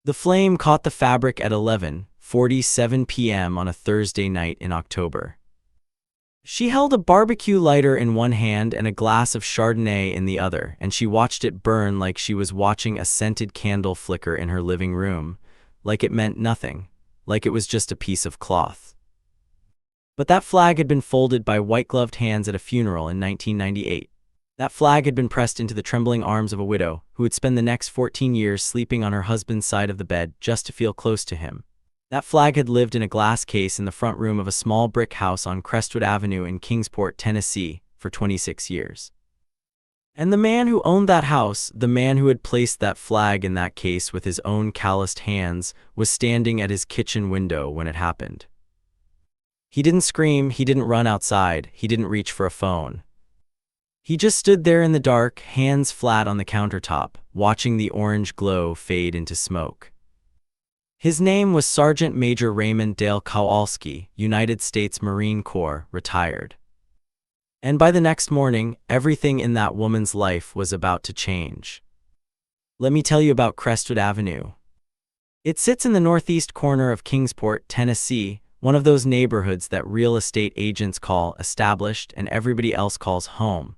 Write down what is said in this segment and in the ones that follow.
The flame caught the fabric at 11:47 p.m. on a Thursday night in October. She held a barbecue lighter in one hand and a glass of Chardonnay in the other, and she watched it burn like she was watching a scented candle flicker in her living room, like it meant nothing, like it was just a piece of cloth. But that flag had been folded by white-gloved hands at a funeral in 1998. That flag had been pressed into the trembling arms of a widow who would spend the next 14 years sleeping on her husband's side of the bed just to feel close to him. That flag had lived in a glass case in the front room of a small brick house on Crestwood Avenue in Kingsport, Tennessee, for 26 years. And the man who owned that house, the man who had placed that flag in that case with his own calloused hands, was standing at his kitchen window when it happened. He didn't scream, he didn't run outside, he didn't reach for a phone. He just stood there in the dark, hands flat on the countertop, watching the orange glow fade into smoke. His name was Sergeant Major Raymond Dale Kowalski, United States Marine Corps, retired. And by the next morning, everything in that woman's life was about to change. Let me tell you about Crestwood Avenue. It sits in the northeast corner of Kingsport, Tennessee, one of those neighborhoods that real estate agents call established and everybody else calls home.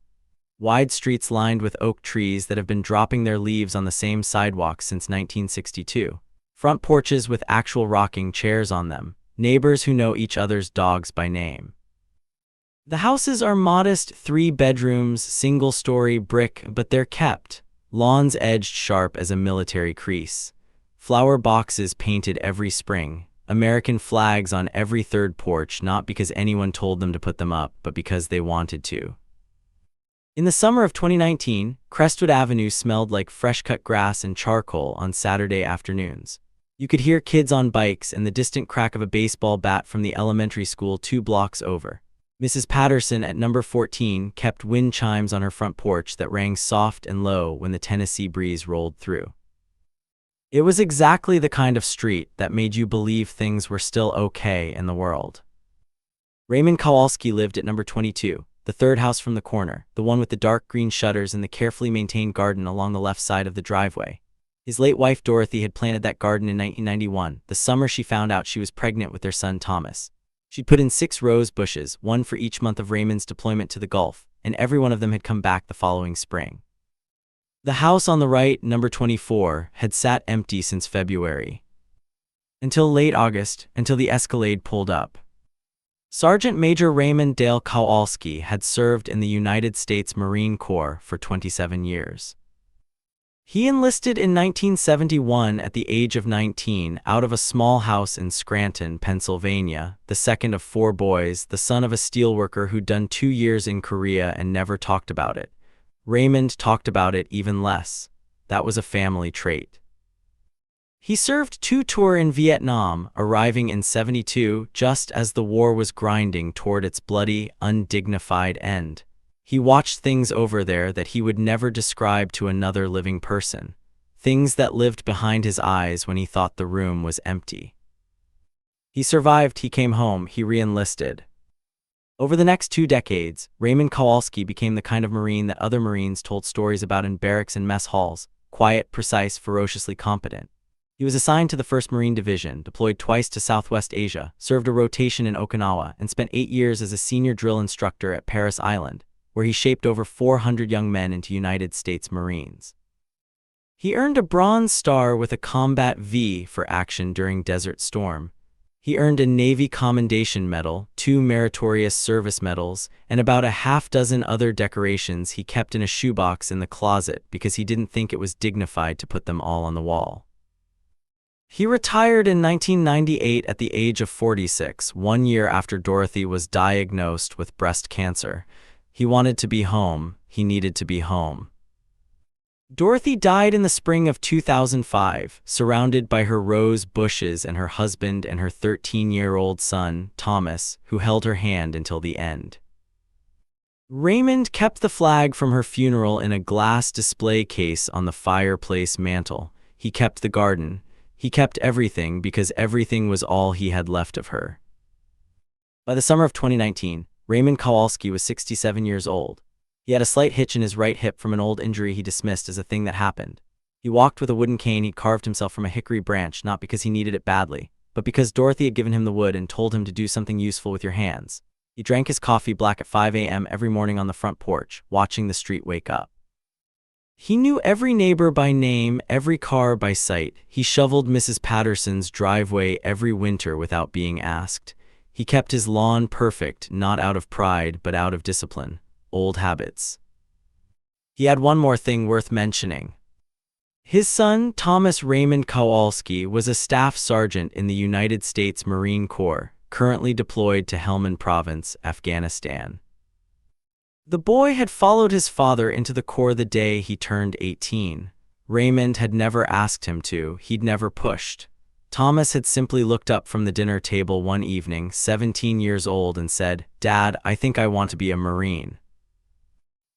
Wide streets lined with oak trees that have been dropping their leaves on the same sidewalks since 1962. Front porches with actual rocking chairs on them. Neighbors who know each other's dogs by name. The houses are modest 3 bedrooms, single-story brick, but they're kept. Lawns edged sharp as a military crease. Flower boxes painted every spring. American flags on every third porch, not because anyone told them to put them up, but because they wanted to. In the summer of 2019, Crestwood Avenue smelled like fresh-cut grass and charcoal on Saturday afternoons. You could hear kids on bikes and the distant crack of a baseball bat from the elementary school 2 blocks over. Mrs. Patterson at number 14 kept wind chimes on her front porch that rang soft and low when the Tennessee breeze rolled through. It was exactly the kind of street that made you believe things were still okay in the world. Raymond Kowalski lived at number 22. The third house from the corner, the one with the dark green shutters and the carefully maintained garden along the left side of the driveway. His late wife Dorothy had planted that garden in 1991, the summer she found out she was pregnant with their son Thomas. She'd put in 6 rose bushes, one for each month of Raymond's deployment to the Gulf, and every one of them had come back the following spring. The house on the right, number 24, had sat empty since February. Until late August, until the Escalade pulled up. Sergeant Major Raymond Dale Kowalski had served in the United States Marine Corps for 27 years. He enlisted in 1971 at the age of 19 out of a small house in Scranton, Pennsylvania, the second of 4 boys, the son of a steelworker who'd done 2 years in Korea and never talked about it. Raymond talked about it even less. That was a family trait. He served 2 tours in Vietnam, arriving in '72 just as the war was grinding toward its bloody, undignified end. He watched things over there that he would never describe to another living person. Things that lived behind his eyes when he thought the room was empty. He survived, he came home, he re-enlisted. Over the next 2 decades, Raymond Kowalski became the kind of Marine that other Marines told stories about in barracks and mess halls, quiet, precise, ferociously competent. He was assigned to the 1st Marine Division, deployed twice to Southwest Asia, served a rotation in Okinawa, and spent 8 years as a senior drill instructor at Parris Island, where he shaped over 400 young men into United States Marines. He earned a Bronze Star with a Combat V for action during Desert Storm. He earned a Navy Commendation Medal, 2 Meritorious Service Medals, and about a half-dozen other decorations he kept in a shoebox in the closet because he didn't think it was dignified to put them all on the wall. He retired in 1998 at the age of 46, 1 year after Dorothy was diagnosed with breast cancer. He wanted to be home. He needed to be home. Dorothy died in the spring of 2005, surrounded by her rose bushes and her husband and her 13-year-old son, Thomas, who held her hand until the end. Raymond kept the flag from her funeral in a glass display case on the fireplace mantel. He kept the garden. He kept everything because everything was all he had left of her. By the summer of 2019, Raymond Kowalski was 67 years old. He had a slight hitch in his right hip from an old injury he dismissed as a thing that happened. He walked with a wooden cane he'd carved himself from a hickory branch, not because he needed it badly, but because Dorothy had given him the wood and told him to do something useful with your hands. He drank his coffee black at 5 a.m. every morning on the front porch, watching the street wake up. He knew every neighbor by name, every car by sight. He shoveled Mrs. Patterson's driveway every winter without being asked. He kept his lawn perfect, not out of pride, but out of discipline. Old habits. He had one more thing worth mentioning. His son, Thomas Raymond Kowalski, was a staff sergeant in the United States Marine Corps, currently deployed to Helmand Province, Afghanistan. The boy had followed his father into the Corps the day he turned 18. Raymond had never asked him to, he'd never pushed. Thomas had simply looked up from the dinner table one evening, 17 years old, and said, "Dad, I think I want to be a Marine."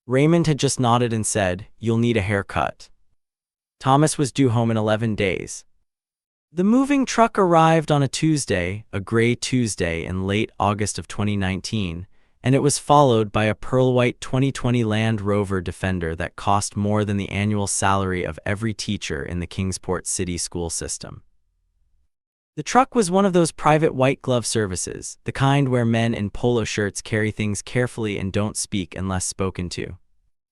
Raymond had just nodded and said, "You'll need a haircut." Thomas was due home in 11 days. The moving truck arrived on a Tuesday, a gray Tuesday in late August of 2019, and it was followed by a pearl-white 2020 Land Rover Defender that cost more than the annual salary of every teacher in the Kingsport city school system. The truck was one of those private white glove services, the kind where men in polo shirts carry things carefully and don't speak unless spoken to.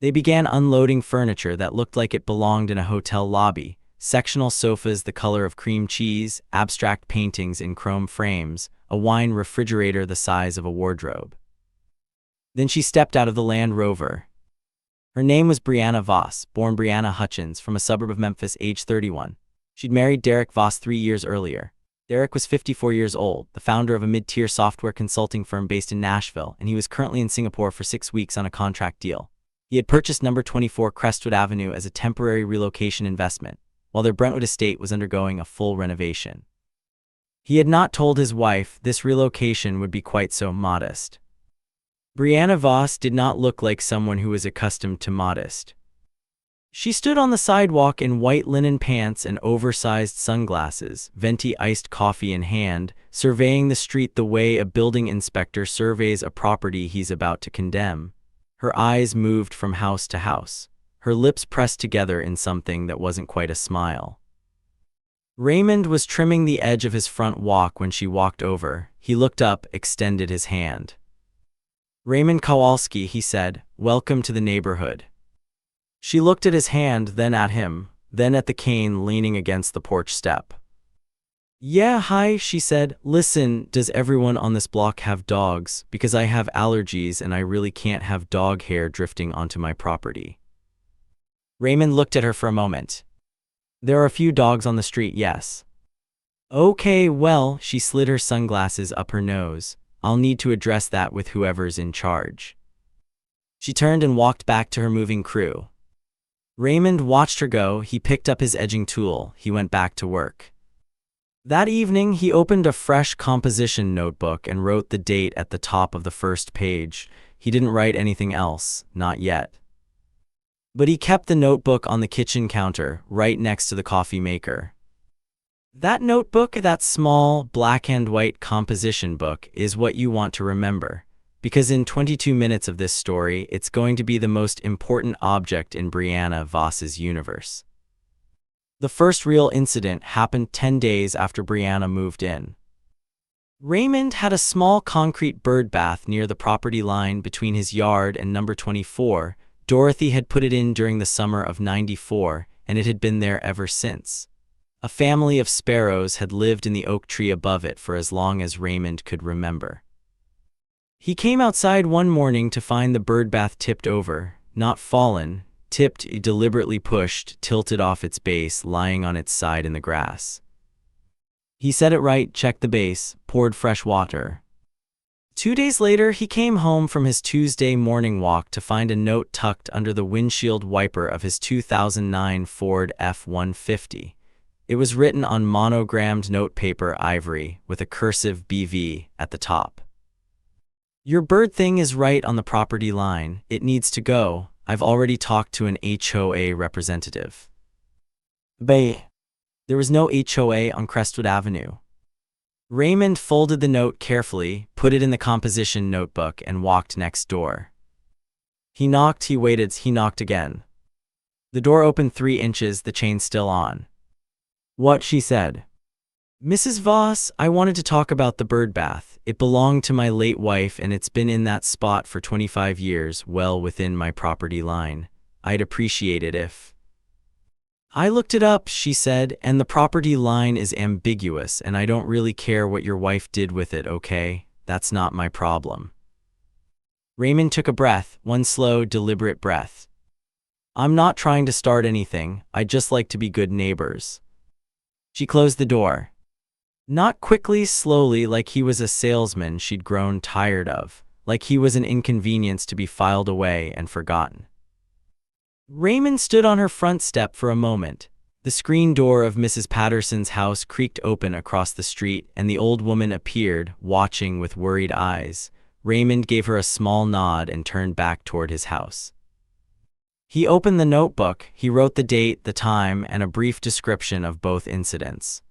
They began unloading furniture that looked like it belonged in a hotel lobby, sectional sofas the color of cream cheese, abstract paintings in chrome frames, a wine refrigerator the size of a wardrobe. Then she stepped out of the Land Rover. Her name was Brianna Voss, born Brianna Hutchins, from a suburb of Memphis, age 31. She'd married Derek Voss 3 years earlier. Derek was 54 years old, the founder of a mid-tier software consulting firm based in Nashville, and he was currently in Singapore for 6 weeks on a contract deal. He had purchased number 24 Crestwood Avenue as a temporary relocation investment, while their Brentwood estate was undergoing a full renovation. He had not told his wife this relocation would be quite so modest. Brianna Voss did not look like someone who was accustomed to modest. She stood on the sidewalk in white linen pants and oversized sunglasses, venti iced coffee in hand, surveying the street the way a building inspector surveys a property he's about to condemn. Her eyes moved from house to house, her lips pressed together in something that wasn't quite a smile. Raymond was trimming the edge of his front walk when she walked over. He looked up, extended his hand. "Raymond Kowalski," he said, "welcome to the neighborhood." She looked at his hand, then at him, then at the cane leaning against the porch step. "Yeah, hi," she said. "Listen, does everyone on this block have dogs? Because I have allergies and I really can't have dog hair drifting onto my property." Raymond looked at her for a moment. "There are a few dogs on the street, yes." "Okay, well," she slid her sunglasses up her nose. "I'll need to address that with whoever's in charge." She turned and walked back to her moving crew. Raymond watched her go. He picked up his edging tool. He went back to work. That evening, he opened a fresh composition notebook and wrote the date at the top of the first page. He didn't write anything else, not yet. But he kept the notebook on the kitchen counter, right next to the coffee maker. That notebook, that small, black and white composition book, is what you want to remember. Because in 22 minutes of this story, it's going to be the most important object in Brianna Voss's universe. The first real incident happened 10 days after Brianna moved in. Raymond had a small concrete bird bath near the property line between his yard and number 24. Dorothy had put it in during the summer of '94, and it had been there ever since. A family of sparrows had lived in the oak tree above it for as long as Raymond could remember. He came outside one morning to find the birdbath tipped over, not fallen, tipped, deliberately pushed, tilted off its base, lying on its side in the grass. He set it right, checked the base, poured fresh water. 2 days later, he came home from his Tuesday morning walk to find a note tucked under the windshield wiper of his 2009 Ford F-150. It was written on monogrammed notepaper ivory with a cursive BV at the top. "Your bird thing is right on the property line. It needs to go. I've already talked to an HOA representative." There was no HOA on Crestwood Avenue. Raymond folded the note carefully, put it in the composition notebook, and walked next door. He knocked, he waited, he knocked again. The door opened 3 inches, the chain still on. "What?" she said. "Mrs. Voss, I wanted to talk about the bird bath. It belonged to my late wife and it's been in that spot for 25 years, well within my property line. I'd appreciate it if—" "I looked it up," she said, "and the property line is ambiguous and I don't really care what your wife did with it, okay? That's not my problem." Raymond took a breath, one slow, deliberate breath. "I'm not trying to start anything, I'd just like to be good neighbors." She closed the door. Not quickly, slowly, like he was a salesman she'd grown tired of, like he was an inconvenience to be filed away and forgotten. Raymond stood on her front step for a moment. The screen door of Mrs. Patterson's house creaked open across the street, and the old woman appeared, watching with worried eyes. Raymond gave her a small nod and turned back toward his house. He opened the notebook, he wrote the date, the time, and a brief description of both incidents.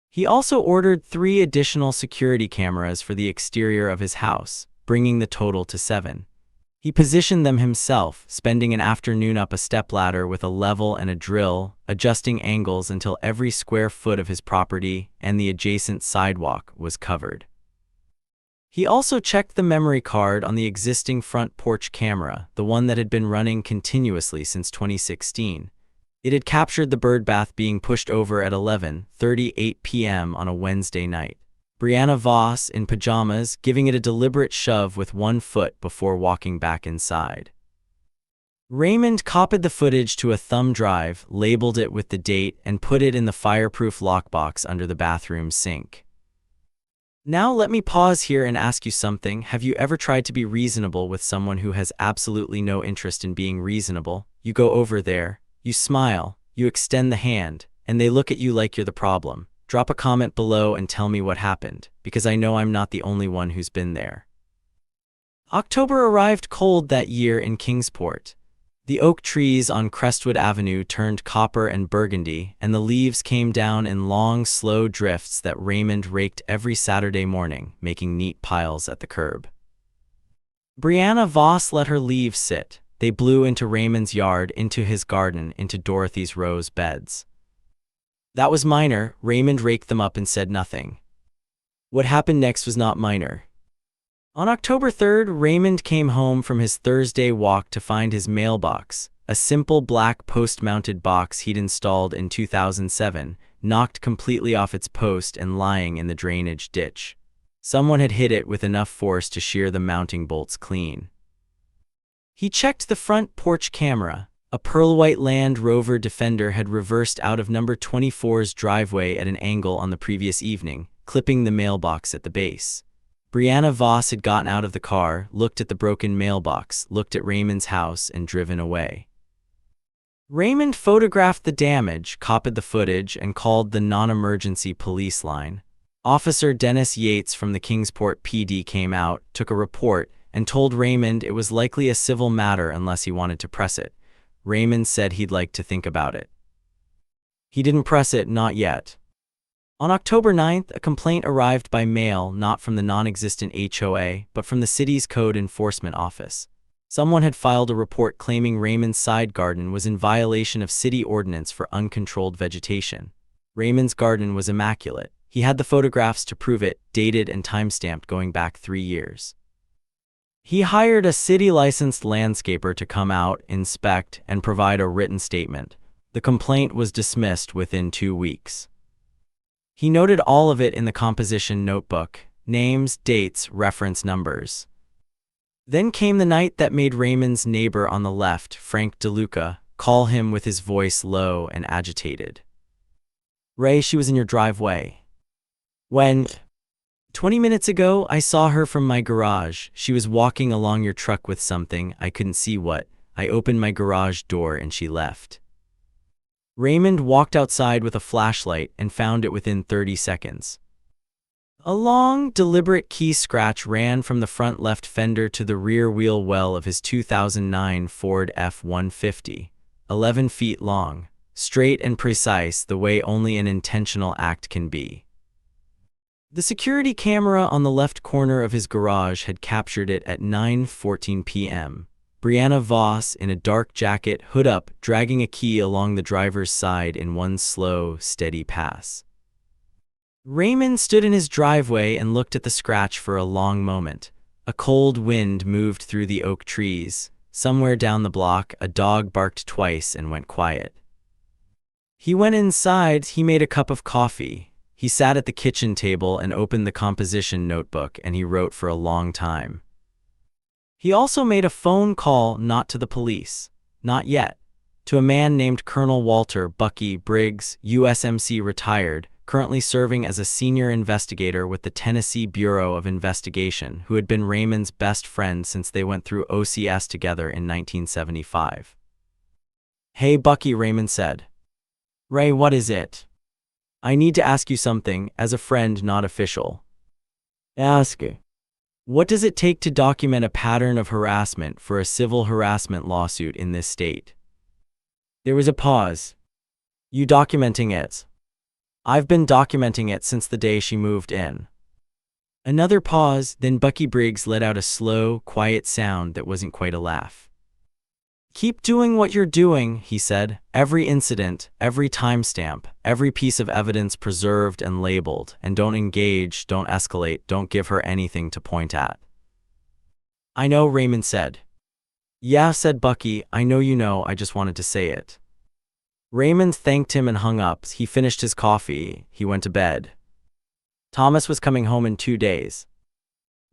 He also ordered 3 additional security cameras for the exterior of his house, bringing the total to 7. He positioned them himself, spending an afternoon up a stepladder with a level and a drill, adjusting angles until every square foot of his property and the adjacent sidewalk was covered. He also checked the memory card on the existing front porch camera, the one that had been running continuously since 2016. It had captured the bird bath being pushed over at 11:38 p.m. on a Wednesday night. Brianna Voss, in pajamas, giving it a deliberate shove with one foot before walking back inside. Raymond copied the footage to a thumb drive, labeled it with the date, and put it in the fireproof lockbox under the bathroom sink. "Now let me pause here and ask you something. Have you ever tried to be reasonable with someone who has absolutely no interest in being reasonable? You go over there, you smile, you extend the hand, and they look at you like you're the problem. Drop a comment below and tell me what happened, because I know I'm not the only one who's been there." October arrived cold that year in Kingsport. The oak trees on Crestwood Avenue turned copper and burgundy, and the leaves came down in long, slow drifts that Raymond raked every Saturday morning, making neat piles at the curb. Brianna Voss let her leaves sit. They blew into Raymond's yard, into his garden, into Dorothy's rose beds. That was minor. Raymond raked them up and said nothing. What happened next was not minor. On October 3rd, Raymond came home from his Thursday walk to find his mailbox, a simple black post-mounted box he'd installed in 2007, knocked completely off its post and lying in the drainage ditch. Someone had hit it with enough force to shear the mounting bolts clean. He checked the front porch camera. A pearl-white Land Rover Defender had reversed out of number 24's driveway at an angle on the previous evening, clipping the mailbox at the base. Brianna Voss had gotten out of the car, looked at the broken mailbox, looked at Raymond's house, and driven away. Raymond photographed the damage, copied the footage, and called the non-emergency police line. Officer Dennis Yates from the Kingsport PD came out, took a report, and told Raymond it was likely a civil matter unless he wanted to press it. Raymond said he'd like to think about it. He didn't press it, not yet. On October 9th, a complaint arrived by mail, not from the non-existent HOA, but from the city's code enforcement office. Someone had filed a report claiming Raymond's side garden was in violation of city ordinance for uncontrolled vegetation. Raymond's garden was immaculate. He had the photographs to prove it, dated and time-stamped going back 3 years. He hired a city-licensed landscaper to come out, inspect, and provide a written statement. The complaint was dismissed within 2 weeks. He noted all of it in the composition notebook: names, dates, reference numbers. Then came the night that made Raymond's neighbor on the left, Frank DeLuca, call him with his voice low and agitated. "Ray, she was in your driveway." "When?" 20 minutes ago, I saw her from my garage. She was walking along your truck with something, I couldn't see what. I opened my garage door and she left." Raymond walked outside with a flashlight and found it within 30 seconds. A long, deliberate key scratch ran from the front left fender to the rear wheel well of his 2009 Ford F-150, 11 feet long, straight and precise the way only an intentional act can be. The security camera on the left corner of his garage had captured it at 9:14 p.m. Brianna Voss, in a dark jacket, hood up, dragging a key along the driver's side in one slow, steady pass. Raymond stood in his driveway and looked at the scratch for a long moment. A cold wind moved through the oak trees. Somewhere down the block, a dog barked twice and went quiet. He went inside. He made a cup of coffee. He sat at the kitchen table and opened the composition notebook, and he wrote for a long time. He also made a phone call, not to the police, not yet, to a man named Colonel Walter Bucky Briggs, USMC retired, currently serving as a senior investigator with the Tennessee Bureau of Investigation, who had been Raymond's best friend since they went through OCS together in 1975. "Hey, Bucky," Raymond said. "Ray, what is it?" "I need to ask you something, as a friend, not official." "Ask it." "What does it take to document a pattern of harassment for a civil harassment lawsuit in this state?" There was a pause. "You documenting it?" "I've been documenting it since the day she moved in." Another pause, then Bucky Briggs let out a slow, quiet sound that wasn't quite a laugh. "Keep doing what you're doing," he said. "Every incident, every timestamp, every piece of evidence preserved and labeled, and don't engage, don't escalate, don't give her anything to point at." "I know," Raymond said. "Yeah," said Bucky, "I know you know, I just wanted to say it." Raymond thanked him and hung up. He finished his coffee. He went to bed. Thomas was coming home in 2 days.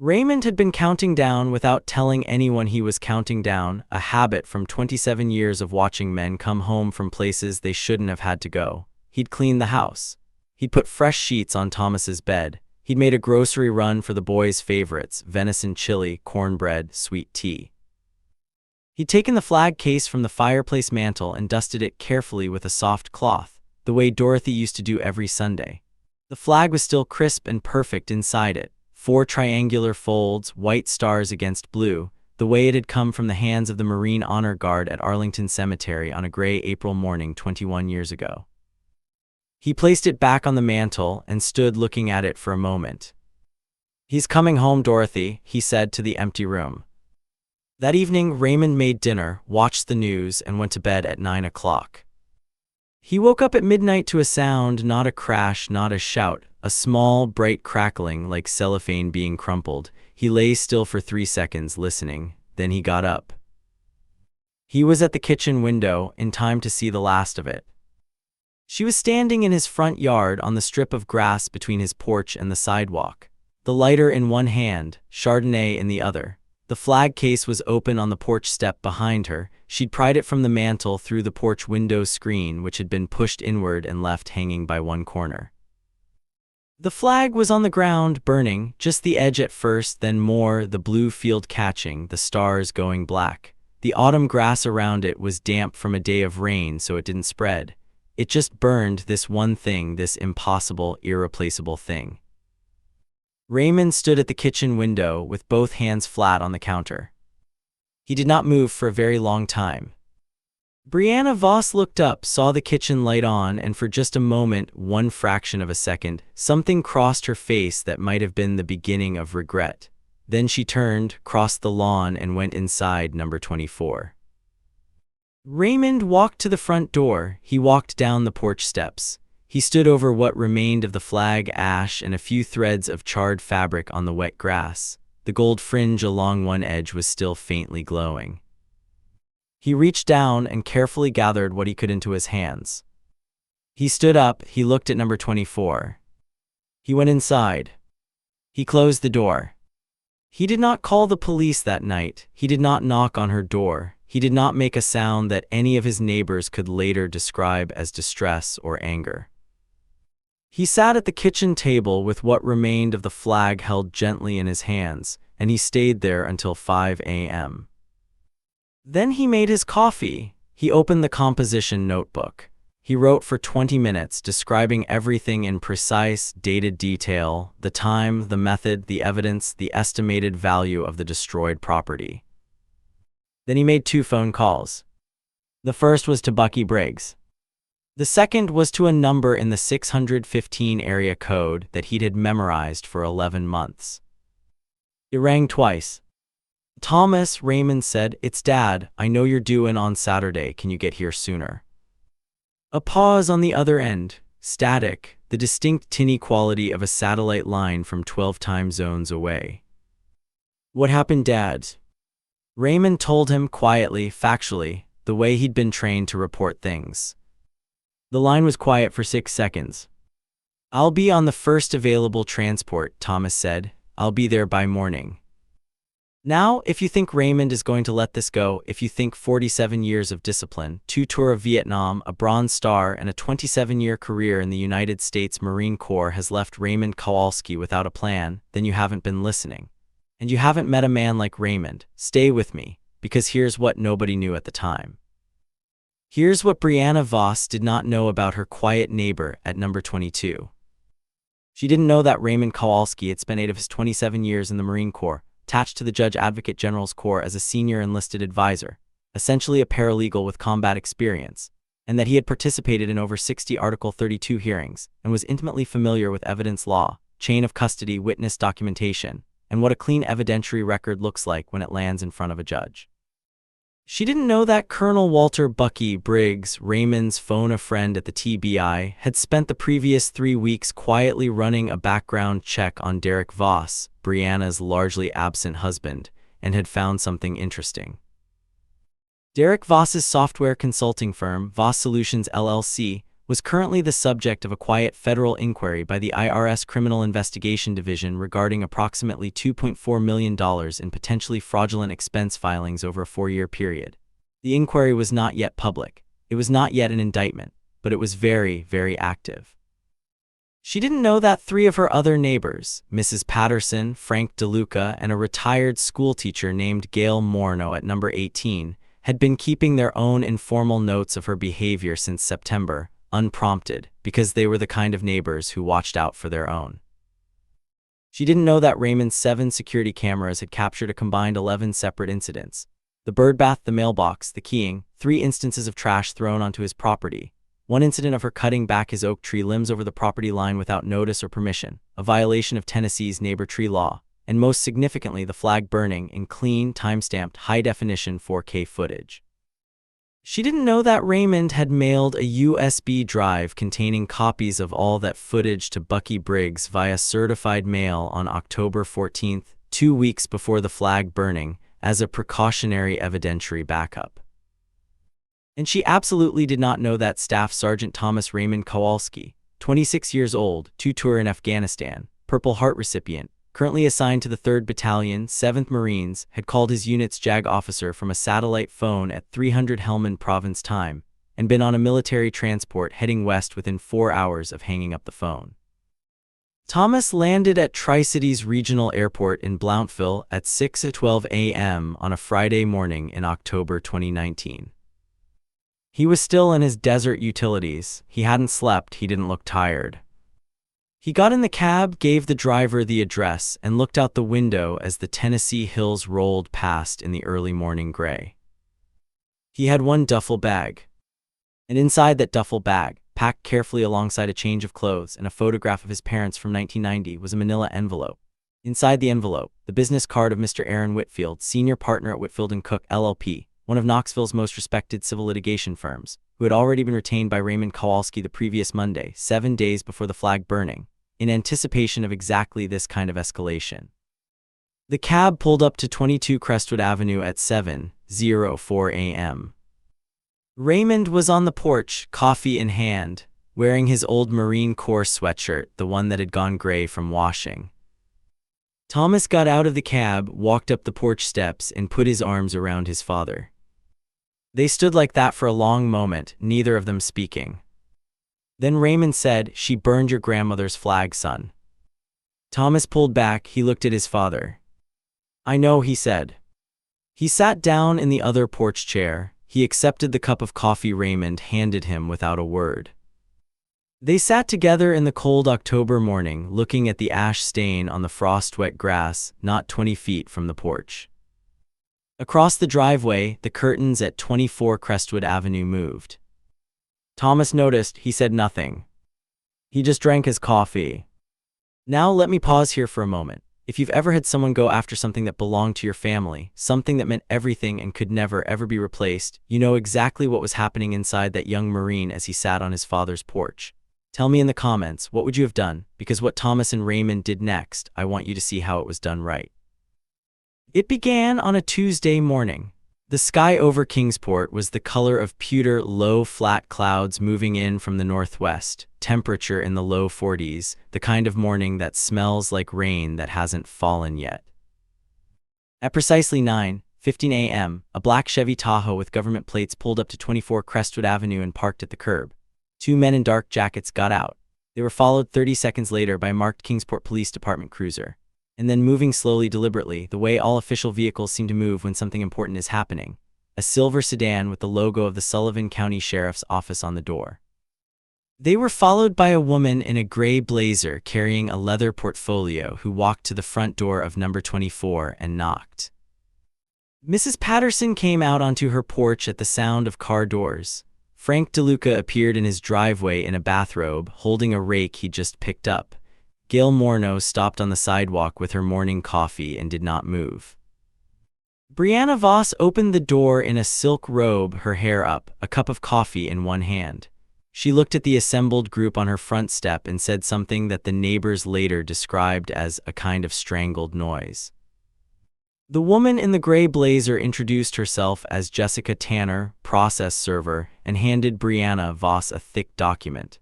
Raymond had been counting down without telling anyone he was counting down, a habit from 27 years of watching men come home from places they shouldn't have had to go. He'd cleaned the house. He'd put fresh sheets on Thomas's bed. He'd made a grocery run for the boys' favorites, venison chili, cornbread, sweet tea. He'd taken the flag case from the fireplace mantel and dusted it carefully with a soft cloth, the way Dorothy used to do every Sunday. The flag was still crisp and perfect inside it. 4 triangular folds, white stars against blue, the way it had come from the hands of the Marine Honor Guard at Arlington Cemetery on a gray April morning 21 years ago. He placed it back on the mantel and stood looking at it for a moment. "He's coming home, Dorothy," he said to the empty room. That evening, Raymond made dinner, watched the news, and went to bed at 9 o'clock. He woke up at midnight to a sound, not a crash, not a shout, a small, bright crackling like cellophane being crumpled. He lay still for 3 seconds, listening. Then he got up. He was at the kitchen window, in time to see the last of it. She was standing in his front yard on the strip of grass between his porch and the sidewalk, the lighter in one hand, Chardonnay in the other. The flag case was open on the porch step behind her. She'd pried it from the mantel through the porch window screen, which had been pushed inward and left hanging by one corner. The flag was on the ground, burning, just the edge at first, then more, the blue field catching, the stars going black. The autumn grass around it was damp from a day of rain, so it didn't spread. It just burned, this one thing, this impossible, irreplaceable thing. Raymond stood at the kitchen window with both hands flat on the counter. He did not move for a very long time. Brianna Voss looked up, saw the kitchen light on, and for just a moment, one fraction of a second, something crossed her face that might have been the beginning of regret. Then she turned, crossed the lawn, and went inside number 24. Raymond walked to the front door. He walked down the porch steps. He stood over what remained of the flag ash and a few threads of charred fabric on the wet grass. The gold fringe along one edge was still faintly glowing. He reached down and carefully gathered what he could into his hands. He stood up. He looked at number 24. He went inside. He closed the door. He did not call the police that night. He did not knock on her door. He did not make a sound that any of his neighbors could later describe as distress or anger. He sat at the kitchen table with what remained of the flag held gently in his hands, and he stayed there until 5 a.m. Then he made his coffee. He opened the composition notebook. He wrote for 20 minutes, describing everything in precise, dated detail: the time, the method, the evidence, the estimated value of the destroyed property. Then he made 2 phone calls. The first was to Bucky Briggs. The second was to a number in the 615 area code that he'd had memorized for 11 months. It rang twice. Thomas, Raymond said, "It's Dad. I know you're due in on Saturday. Can you get here sooner?" A pause on the other end. Static, the distinct tinny quality of a satellite line from 12 time zones away. "What happened, Dad?" Raymond told him quietly, factually, the way he'd been trained to report things. The line was quiet for 6 seconds. "I'll be on the first available transport," Thomas said. "I'll be there by morning." Now, if you think Raymond is going to let this go, if you think 47 years of discipline, 2 tours of Vietnam, a Bronze Star, and a 27-year career in the United States Marine Corps has left Raymond Kowalski without a plan, then you haven't been listening. And you haven't met a man like Raymond. Stay with me, because here's what nobody knew at the time. Here's what Brianna Voss did not know about her quiet neighbor at number 22. She didn't know that Raymond Kowalski had spent 8 of his 27 years in the Marine Corps, attached to the Judge Advocate General's Corps as a senior enlisted advisor, essentially a paralegal with combat experience, and that he had participated in over 60 Article 32 hearings and was intimately familiar with evidence law, chain of custody, witness documentation, and what a clean evidentiary record looks like when it lands in front of a judge. She didn't know that Colonel Walter "Bucky" Briggs, Raymond's phone-a-friend at the TBI, had spent the previous 3 weeks quietly running a background check on Derek Voss, Brianna's largely absent husband, and had found something interesting. Derek Voss's software consulting firm, Voss Solutions LLC, was currently the subject of a quiet federal inquiry by the IRS Criminal Investigation Division regarding approximately $2.4 million in potentially fraudulent expense filings over a 4-year period. The inquiry was not yet public. It was not yet an indictment, but it was very, very active. She didn't know that 3 of her other neighbors, Mrs. Patterson, Frank DeLuca, and a retired schoolteacher named Gail Morneau at number 18, had been keeping their own informal notes of her behavior since September, unprompted, because they were the kind of neighbors who watched out for their own. She didn't know that Raymond's 7 security cameras had captured a combined 11 separate incidents. The birdbath, the mailbox, the keying, 3 instances of trash thrown onto his property, 1 incident of her cutting back his oak tree limbs over the property line without notice or permission, a violation of Tennessee's neighbor tree law, and most significantly the flag burning in clean, time-stamped, high-definition 4K footage. She didn't know that Raymond had mailed a USB drive containing copies of all that footage to Bucky Briggs via certified mail on October 14, 2 weeks before the flag burning, as a precautionary evidentiary backup. And she absolutely did not know that Staff Sergeant Thomas Raymond Kowalski, 26 years old, 2 tour in Afghanistan, Purple Heart recipient, currently assigned to the 3rd Battalion, 7th Marines, had called his unit's JAG officer from a satellite phone at 300 Helmand Province time, and been on a military transport heading west within 4 hours of hanging up the phone. Thomas landed at Tri-Cities Regional Airport in Blountville at 6:12 a.m. on a Friday morning in October 2019. He was still in his desert utilities. He hadn't slept. He didn't look tired. He got in the cab, gave the driver the address, and looked out the window as the Tennessee hills rolled past in the early morning gray. He had 1 duffel bag. And inside that duffel bag, packed carefully alongside a change of clothes and a photograph of his parents from 1990, was a manila envelope. Inside the envelope, the business card of Mr. Aaron Whitfield, senior partner at Whitfield & Cook, LLP, one of Knoxville's most respected civil litigation firms, who had already been retained by Raymond Kowalski the previous Monday, 7 days before the flag burning, in anticipation of exactly this kind of escalation. The cab pulled up to 22 Crestwood Avenue at 7:04 a.m. Raymond was on the porch, coffee in hand, wearing his old Marine Corps sweatshirt, the one that had gone gray from washing. Thomas got out of the cab, walked up the porch steps, and put his arms around his father. They stood like that for a long moment, neither of them speaking. Then Raymond said, "She burned your grandmother's flag, son." Thomas pulled back. He looked at his father. "I know," he said. He sat down in the other porch chair. He accepted the cup of coffee Raymond handed him without a word. They sat together in the cold October morning, looking at the ash stain on the frost-wet grass, not 20 feet from the porch. Across the driveway, the curtains at 24 Crestwood Avenue moved. Thomas noticed. He said nothing. He just drank his coffee. "Now let me pause here for a moment. If you've ever had someone go after something that belonged to your family, something that meant everything and could never, ever be replaced, you know exactly what was happening inside that young Marine as he sat on his father's porch. Tell me in the comments, what would you have done? Because what Thomas and Raymond did next, I want you to see how it was done right. It began on a Tuesday morning. The sky over Kingsport was the color of pewter, low, flat clouds moving in from the northwest, temperature in the low 40s, the kind of morning that smells like rain that hasn't fallen yet. At precisely 9:15 a.m., a black Chevy Tahoe with government plates pulled up to 24 Crestwood Avenue and parked at the curb. Two men in dark jackets got out. They were followed 30 seconds later by a marked Kingsport Police Department cruiser. And then moving slowly, deliberately, the way all official vehicles seem to move when something important is happening. A silver sedan with the logo of the Sullivan County Sheriff's Office on the door. They were followed by a woman in a gray blazer carrying a leather portfolio who walked to the front door of number 24 and knocked. Mrs. Patterson came out onto her porch at the sound of car doors. Frank DeLuca appeared in his driveway in a bathrobe, holding a rake he'd just picked up. Gail Morneau stopped on the sidewalk with her morning coffee and did not move. Brianna Voss opened the door in a silk robe, her hair up, a cup of coffee in one hand. She looked at the assembled group on her front step and said something that the neighbors later described as a kind of strangled noise. The woman in the gray blazer introduced herself as Jessica Tanner, process server, and handed Brianna Voss a thick document.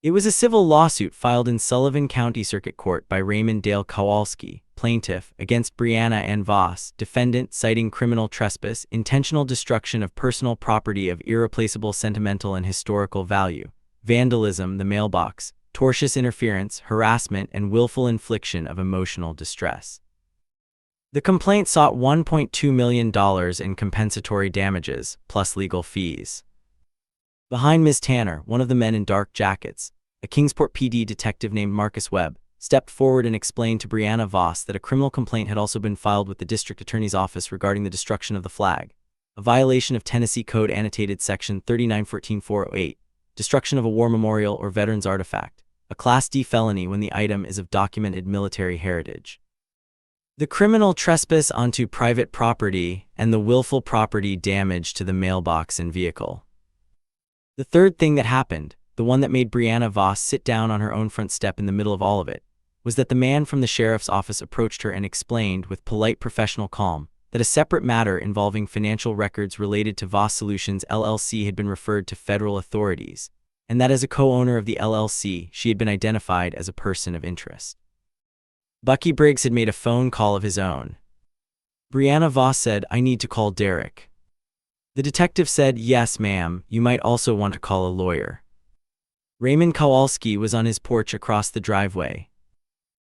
It was a civil lawsuit filed in Sullivan County Circuit Court by Raymond Dale Kowalski, plaintiff, against Brianna and Voss, defendant, citing criminal trespass, intentional destruction of personal property of irreplaceable sentimental and historical value, vandalism, the mailbox, tortious interference, harassment, and willful infliction of emotional distress. The complaint sought $1.2 million in compensatory damages, plus legal fees. Behind Ms. Tanner, one of the men in dark jackets, a Kingsport PD detective named Marcus Webb, stepped forward and explained to Brianna Voss that a criminal complaint had also been filed with the district attorney's office regarding the destruction of the flag, a violation of Tennessee Code Annotated Section 3914-408, destruction of a war memorial or veteran's artifact, a Class D felony when the item is of documented military heritage. The criminal trespass onto private property and the willful property damage to the mailbox and vehicle. The third thing that happened, the one that made Brianna Voss sit down on her own front step in the middle of all of it, was that the man from the sheriff's office approached her and explained with polite professional calm that a separate matter involving financial records related to Voss Solutions LLC had been referred to federal authorities, and that as a co-owner of the LLC, she had been identified as a person of interest. Bucky Briggs had made a phone call of his own. Brianna Voss said, "I need to call Derek." The detective said, "Yes, ma'am, you might also want to call a lawyer." Raymond Kowalski was on his porch across the driveway.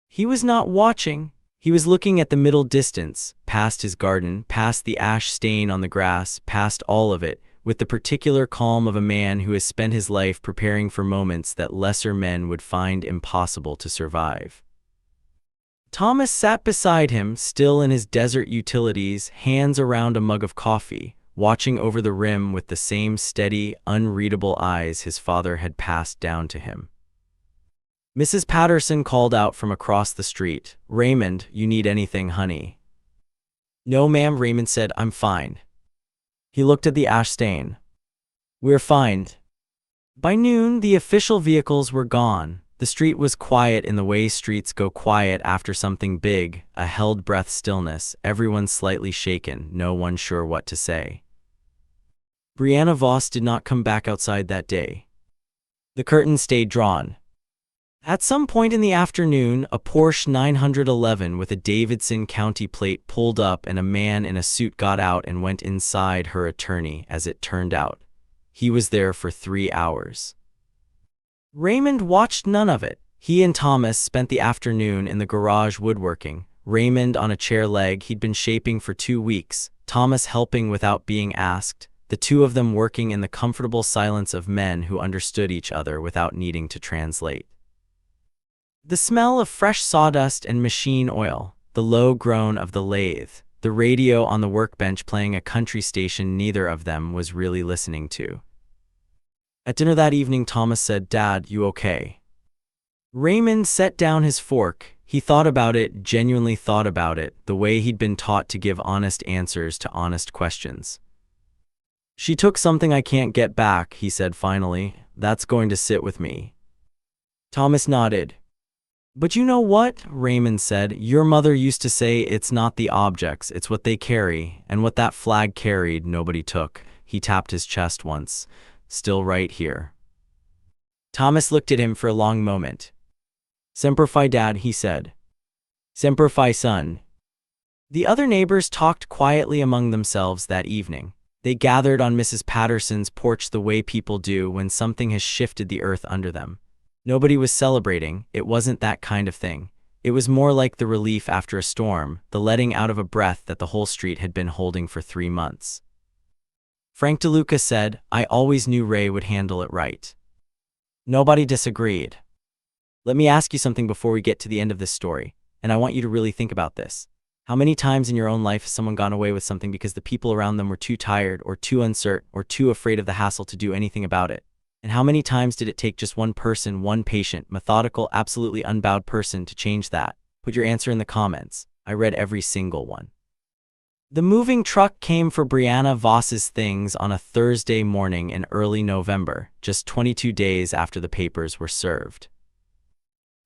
He was not watching. He was looking at the middle distance, past his garden, past the ash stain on the grass, past all of it, with the particular calm of a man who has spent his life preparing for moments that lesser men would find impossible to survive. Thomas sat beside him, still in his desert utilities, hands around a mug of coffee, watching over the rim with the same steady, unreadable eyes his father had passed down to him. Mrs. Patterson called out from across the street, "Raymond, you need anything, honey?" "No, ma'am," Raymond said, "I'm fine." He looked at the ash stain. "We're fine." By noon, the official vehicles were gone. The street was quiet in the way streets go quiet after something big, a held breath stillness, everyone slightly shaken, no one sure what to say. Brianna Voss did not come back outside that day. The curtain stayed drawn. At some point in the afternoon, a Porsche 911 with a Davidson County plate pulled up and a man in a suit got out and went inside. Her attorney, as it turned out. He was there for 3 hours. Raymond watched none of it. He and Thomas spent the afternoon in the garage woodworking, Raymond on a chair leg he'd been shaping for 2 weeks, Thomas helping without being asked, the two of them working in the comfortable silence of men who understood each other without needing to translate. The smell of fresh sawdust and machine oil, the low groan of the lathe, the radio on the workbench playing a country station neither of them was really listening to. At dinner that evening, Thomas said, "Dad, you okay?" Raymond set down his fork. He thought about it, genuinely thought about it, the way he'd been taught to give honest answers to honest questions. "She took something I can't get back," he said finally. "That's going to sit with me." Thomas nodded. "But you know what?" Raymond said. "Your mother used to say it's not the objects, it's what they carry, and what that flag carried nobody took." He tapped his chest once. "Still right here." Thomas looked at him for a long moment. "Semper Fi, Dad," he said. "Semper Fi, son." The other neighbors talked quietly among themselves that evening. They gathered on Mrs. Patterson's porch the way people do when something has shifted the earth under them. Nobody was celebrating, it wasn't that kind of thing. It was more like the relief after a storm, the letting out of a breath that the whole street had been holding for 3 months. Frank DeLuca said, "I always knew Ray would handle it right." Nobody disagreed. "Let me ask you something before we get to the end of this story, and I want you to really think about this. How many times in your own life has someone gone away with something because the people around them were too tired or too uncertain or too afraid of the hassle to do anything about it? And how many times did it take just one person, one patient, methodical, absolutely unbowed person to change that? Put your answer in the comments. I read every single one." The moving truck came for Brianna Voss's things on a Thursday morning in early November, just 22 days after the papers were served.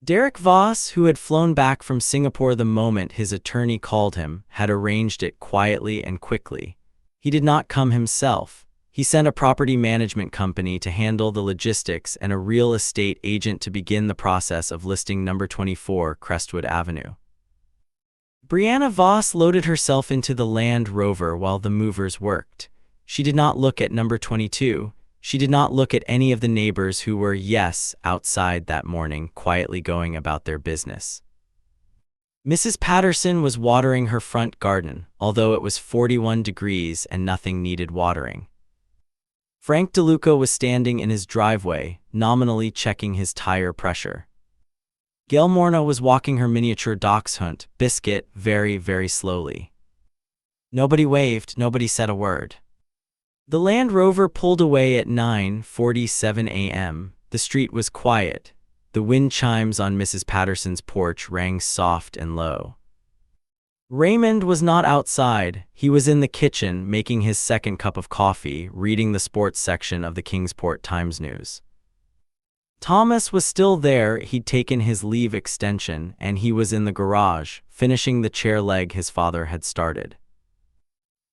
Derek Voss, who had flown back from Singapore the moment his attorney called him, had arranged it quietly and quickly. He did not come himself. He sent a property management company to handle the logistics and a real estate agent to begin the process of listing number 24 Crestwood Avenue. Brianna Voss loaded herself into the Land Rover while the movers worked. She did not look at number 22. She did not look at any of the neighbors who were, yes, outside that morning, quietly going about their business. Mrs. Patterson was watering her front garden, although it was 41 degrees and nothing needed watering. Frank DeLuca was standing in his driveway, nominally checking his tire pressure. Gail Morna was walking her miniature dachshund, Biscuit, very, very slowly. Nobody waved, nobody said a word. The Land Rover pulled away at 9:47 a.m. The street was quiet. The wind chimes on Mrs. Patterson's porch rang soft and low. Raymond was not outside. He was in the kitchen, making his second cup of coffee, reading the sports section of the Kingsport Times-News. Thomas was still there. He'd taken his leave extension, and he was in the garage, finishing the chair leg his father had started.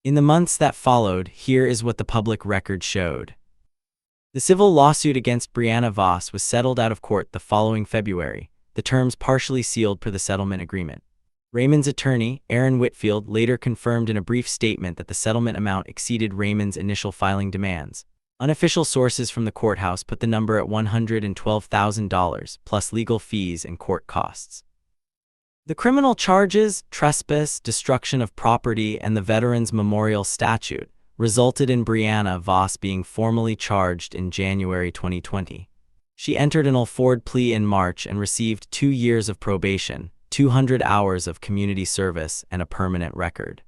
In the months that followed, here is what the public record showed. The civil lawsuit against Brianna Voss was settled out of court the following February, the terms partially sealed per the settlement agreement. Raymond's attorney, Aaron Whitfield, later confirmed in a brief statement that the settlement amount exceeded Raymond's initial filing demands. Unofficial sources from the courthouse put the number at $112,000, plus legal fees and court costs. The criminal charges, trespass, destruction of property, and the Veterans Memorial Statute, resulted in Brianna Voss being formally charged in January 2020. She entered an all-forward plea in March and received 2 years of probation, 200 hours of community service, and a permanent record.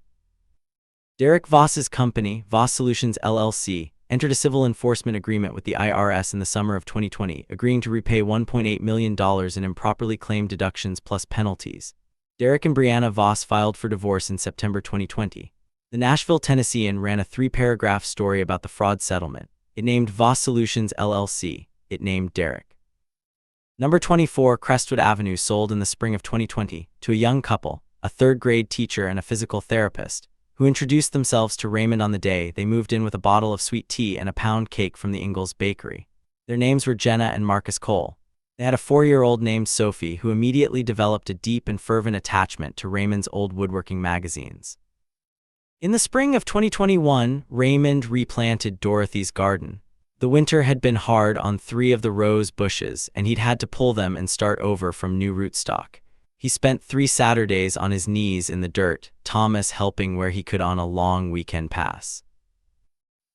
Derek Voss's company, Voss Solutions LLC, entered a civil enforcement agreement with the IRS in the summer of 2020, agreeing to repay $1.8 million in improperly claimed deductions plus penalties. Derek and Brianna Voss filed for divorce in September 2020. The Nashville Tennessean ran a 3-paragraph story about the fraud settlement. It named Voss Solutions LLC. It named Derek. Number 24 Crestwood Avenue sold in the spring of 2020 to a young couple, a third-grade teacher and a physical therapist, who introduced themselves to Raymond on the day they moved in with a bottle of sweet tea and a pound cake from the Ingalls Bakery. Their names were Jenna and Marcus Cole. They had a 4-year-old named Sophie who immediately developed a deep and fervent attachment to Raymond's old woodworking magazines. In the spring of 2021, Raymond replanted Dorothy's garden. The winter had been hard on 3 of the rose bushes, and he'd had to pull them and start over from new rootstock. He spent 3 Saturdays on his knees in the dirt, Thomas helping where he could on a long weekend pass.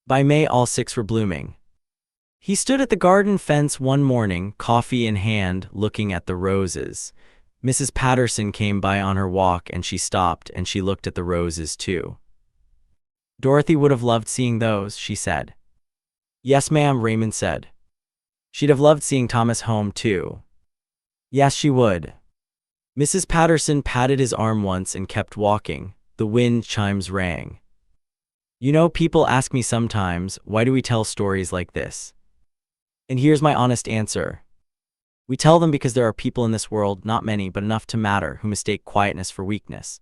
By May, all 6 were blooming. He stood at the garden fence one morning, coffee in hand, looking at the roses. Mrs. Patterson came by on her walk, and she stopped and she looked at the roses too. "Dorothy would have loved seeing those," she said. "Yes, ma'am," Raymond said. "She'd have loved seeing Thomas home too." "Yes, she would." Mrs. Patterson patted his arm once and kept walking. The wind chimes rang. You know, people ask me sometimes, why do we tell stories like this? And here's my honest answer. We tell them because there are people in this world, not many, but enough to matter, who mistake quietness for weakness,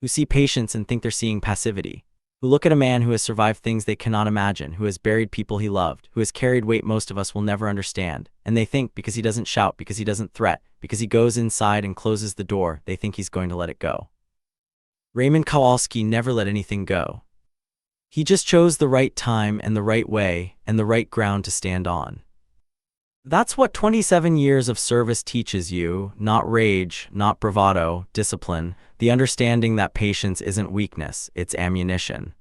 who see patience and think they're seeing passivity, who look at a man who has survived things they cannot imagine, who has buried people he loved, who has carried weight most of us will never understand, and they think because he doesn't shout, because he doesn't threat, because he goes inside and closes the door, they think he's going to let it go. Raymond Kowalski never let anything go. He just chose the right time and the right way and the right ground to stand on. That's what 27 years of service teaches you, not rage, not bravado, discipline, the understanding that patience isn't weakness, it's ammunition.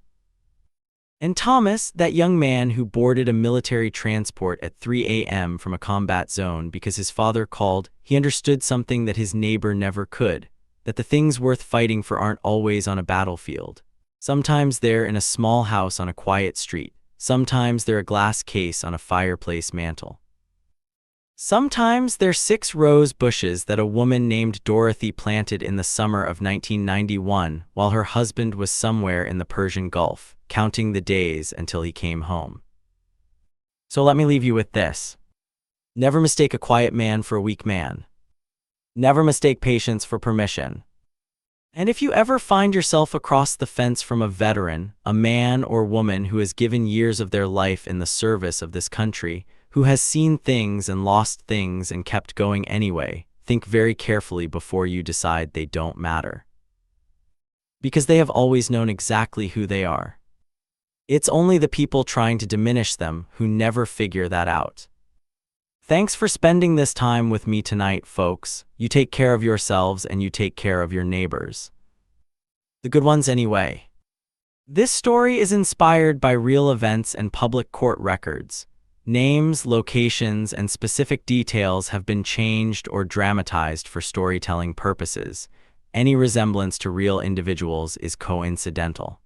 And Thomas, that young man who boarded a military transport at 3 a.m. from a combat zone because his father called, he understood something that his neighbor never could, that the things worth fighting for aren't always on a battlefield. Sometimes they're in a small house on a quiet street. Sometimes they're a glass case on a fireplace mantel. Sometimes they're 6 rose bushes that a woman named Dorothy planted in the summer of 1991 while her husband was somewhere in the Persian Gulf, counting the days until he came home. So let me leave you with this. Never mistake a quiet man for a weak man. Never mistake patience for permission. And if you ever find yourself across the fence from a veteran, a man or woman who has given years of their life in the service of this country, who has seen things and lost things and kept going anyway, think very carefully before you decide they don't matter. Because they have always known exactly who they are. It's only the people trying to diminish them who never figure that out. Thanks for spending this time with me tonight, folks. You take care of yourselves and you take care of your neighbors. The good ones anyway. This story is inspired by real events and public court records. Names, locations, and specific details have been changed or dramatized for storytelling purposes. Any resemblance to real individuals is coincidental.